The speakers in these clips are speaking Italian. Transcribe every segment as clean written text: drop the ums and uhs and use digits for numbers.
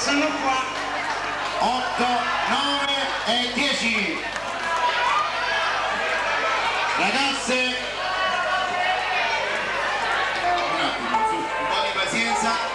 Sono qua. 8, 9 e 10. Ragazze, un attimo, su, un po' di pazienza.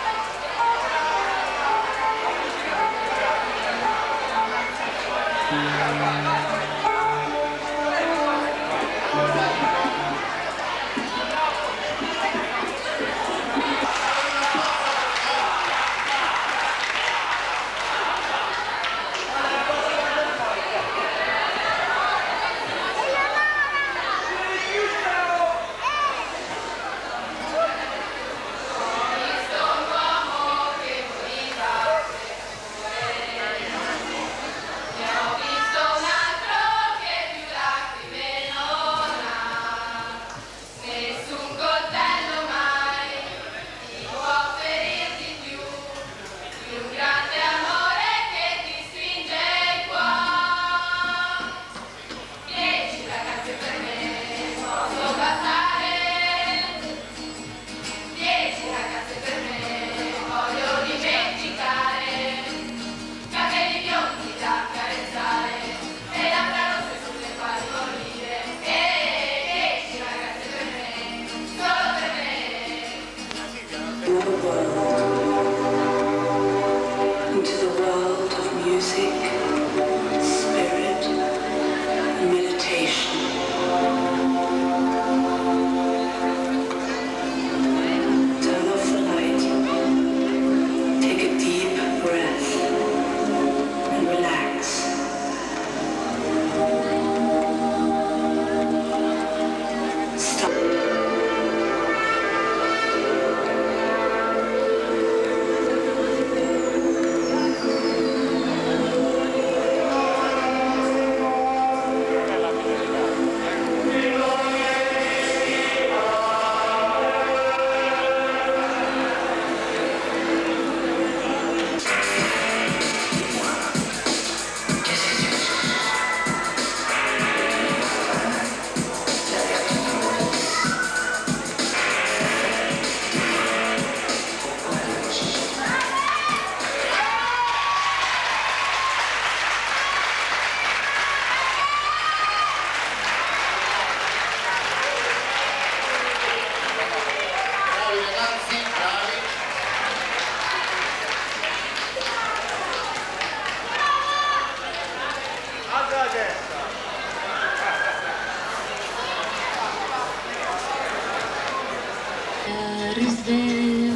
Risveglio,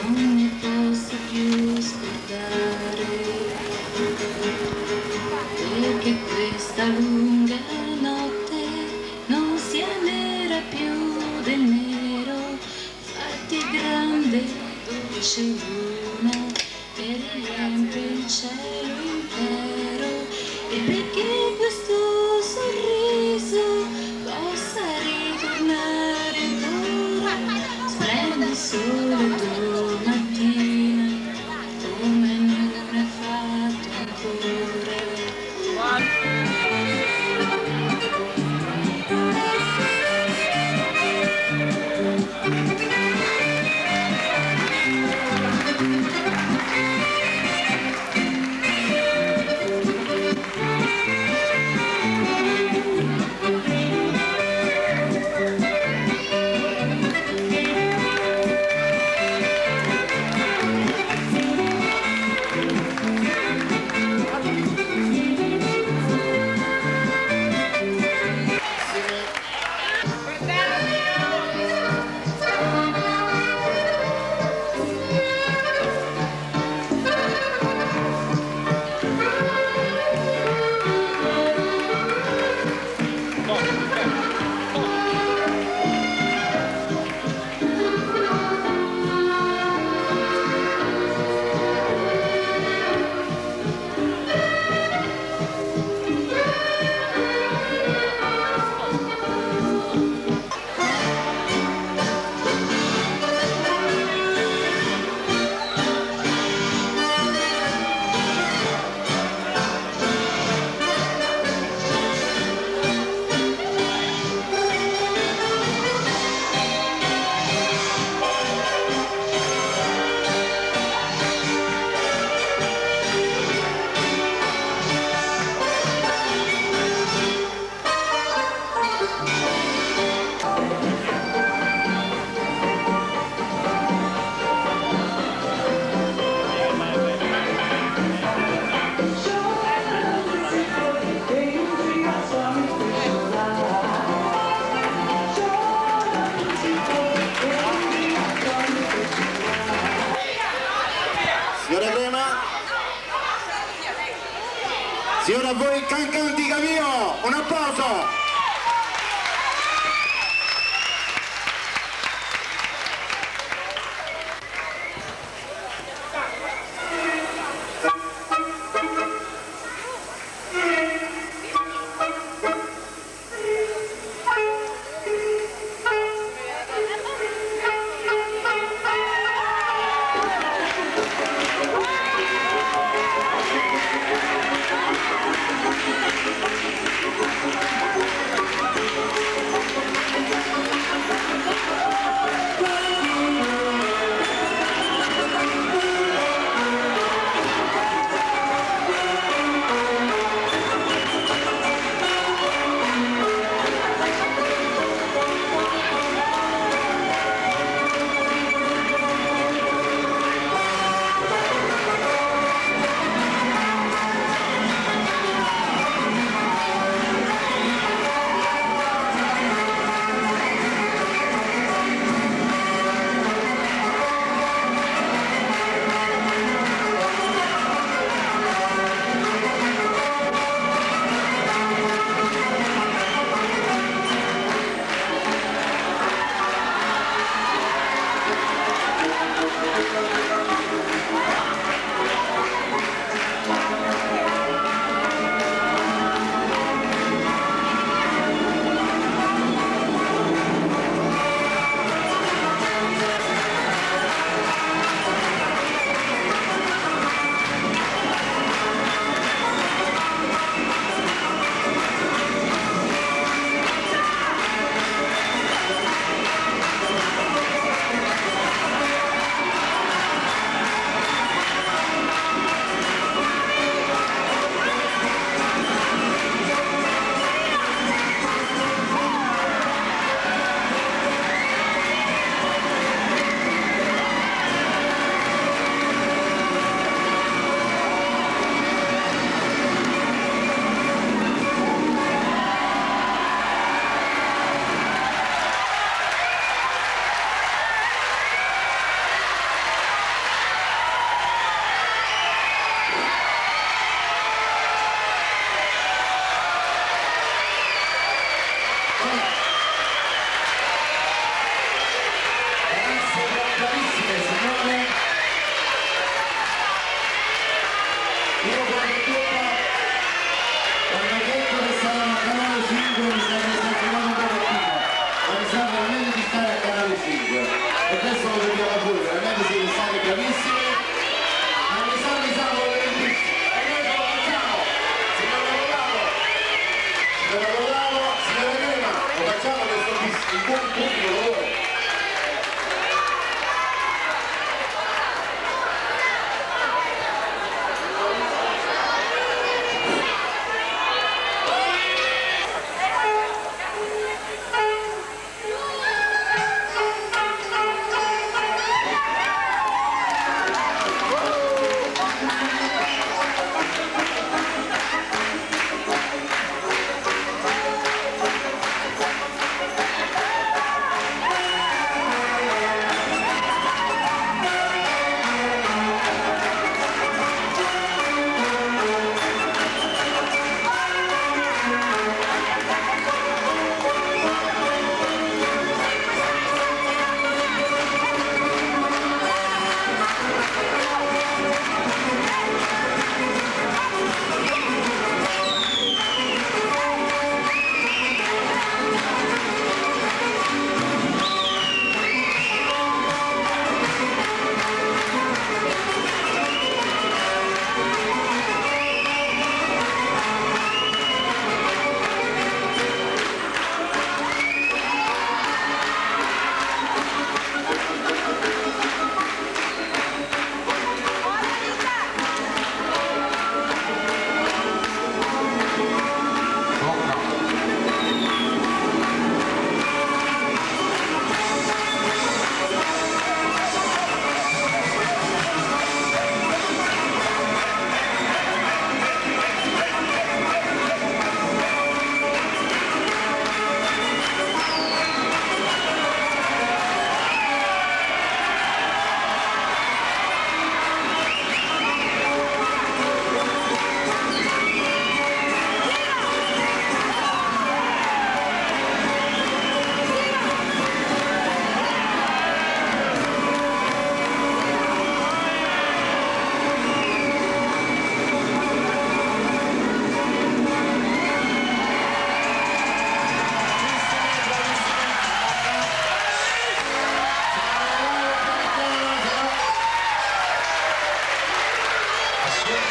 non mi posso più scordare, perché questa lunga notte non sia nera più del nero, fatti grande, dolce luna, che riempie il cielo intero, e perché questo sorriso possa ritornare ancora. Splende solo domattina, come non è fatto ancora. Signora Crema? Signora, a voi cancanti Camillo, un applauso!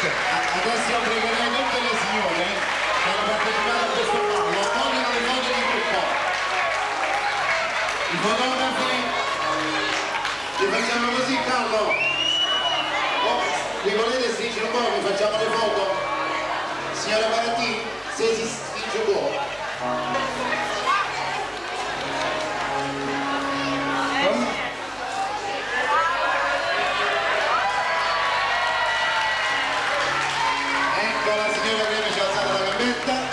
Adesso pregherei tutte le signore che hanno partecipato a questo ballo, vogliono le foto di gruppo. I fotografi, li facciamo così, Carlo. Vi volete stringere un po', vi facciamo le foto? Signora Paratin, se si stringe un po'. Ecco la signora che ci ha alzato la gambetta.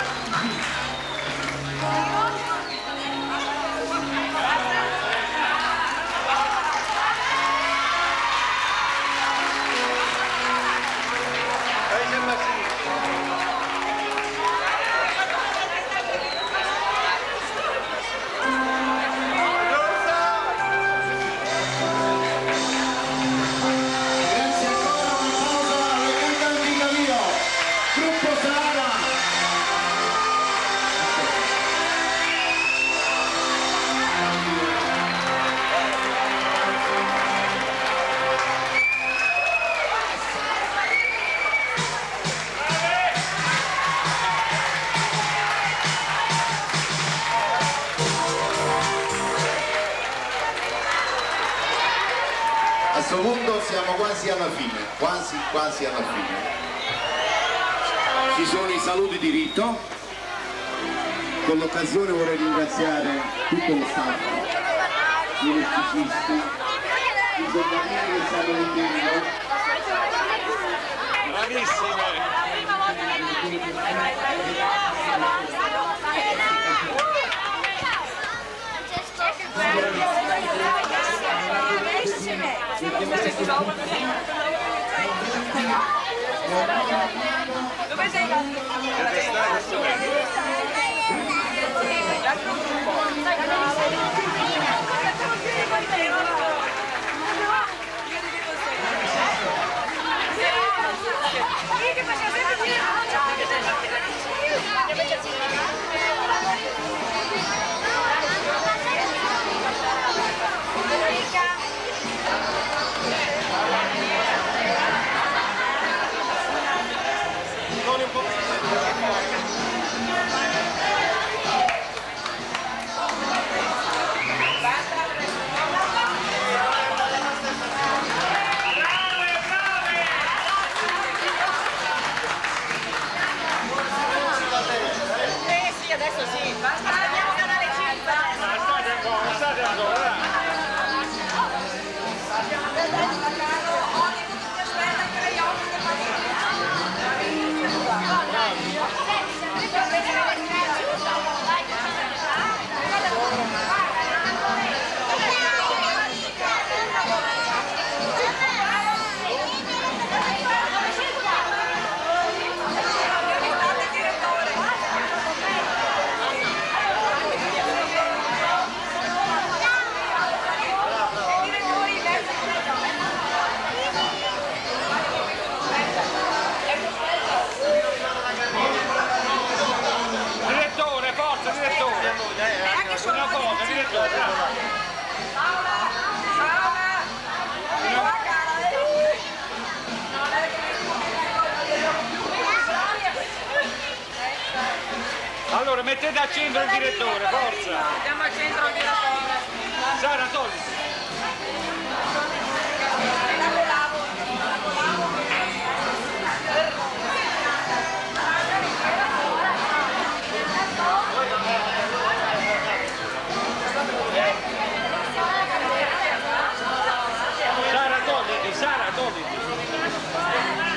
A questo punto siamo quasi alla fine, quasi alla fine. Ci sono i saluti di rito. Con l'occasione vorrei ringraziare tutto lo staff, gli elettricisti, i giornalieri che stanno vendendo. Bravissime! Dove sei? Adesso sì, basta, andiamo canale 5. State ancora! Una cosa, direttore, bravo! Allora mettete al centro il direttore, forza! Andiamo al centro il direttore. Sara, togli!